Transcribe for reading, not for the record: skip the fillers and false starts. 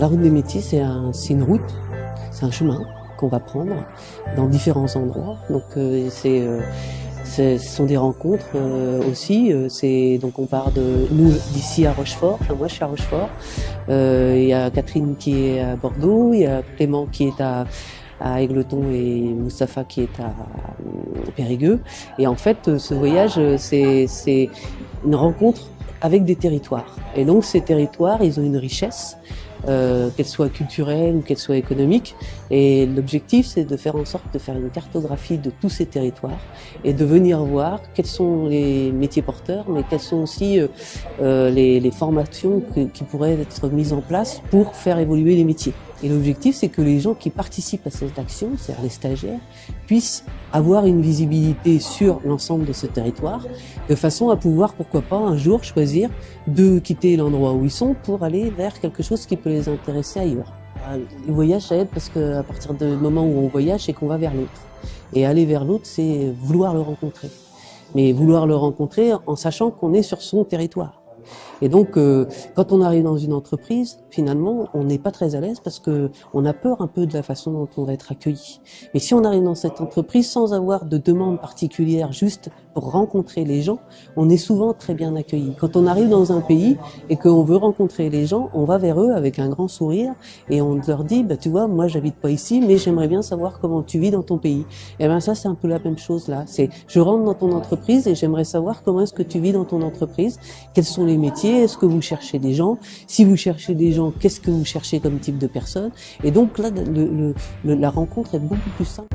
La route des métiers, c'est une route, c'est un chemin qu'on va prendre dans différents endroits. Donc ce sont des rencontres aussi. Donc on part de nous d'ici à Rochefort. Enfin moi je suis à Rochefort. Il y a Catherine qui est à Bordeaux. Il y a Clément qui est à Égletons et Moustapha qui est à Périgueux. Et en fait, ce voyage, c'est une rencontre avec des territoires. Et donc ces territoires, ils ont une richesse, qu'elle soit culturelle ou qu'elle soit économique. Et l'objectif, c'est de faire en sorte de faire une cartographie de tous ces territoires et de venir voir quels sont les métiers porteurs, mais quelles sont aussi les formations qui pourraient être mises en place pour faire évoluer les métiers. Et l'objectif, c'est que les gens qui participent à cette action, c'est-à-dire les stagiaires, puissent avoir une visibilité sur l'ensemble de ce territoire, de façon à pouvoir, pourquoi pas, un jour choisir de quitter l'endroit où ils sont pour aller vers quelque chose qui peut les intéresser ailleurs. Le voyage, ça aide parce qu'à partir du moment où on voyage, c'est qu'on va vers l'autre. Et aller vers l'autre, c'est vouloir le rencontrer. Mais vouloir le rencontrer en sachant qu'on est sur son territoire. Et donc, quand on arrive dans une entreprise, finalement, on n'est pas très à l'aise parce que on a peur un peu de la façon dont on va être accueilli. Mais si on arrive dans cette entreprise sans avoir de demande particulière, juste pour rencontrer les gens, on est souvent très bien accueilli. Quand on arrive dans un pays et qu'on veut rencontrer les gens, on va vers eux avec un grand sourire et on leur dit, bah, tu vois, moi, j'habite pas ici, mais j'aimerais bien savoir comment tu vis dans ton pays. Et ben, ça, c'est un peu la même chose là. C'est, je rentre dans ton entreprise et j'aimerais savoir comment est-ce que tu vis dans ton entreprise, quels sont les métiers, est-ce que vous cherchez des gens? Si vous cherchez des gens, qu'est-ce que vous cherchez comme type de personnes? Et donc là, la rencontre est beaucoup plus simple.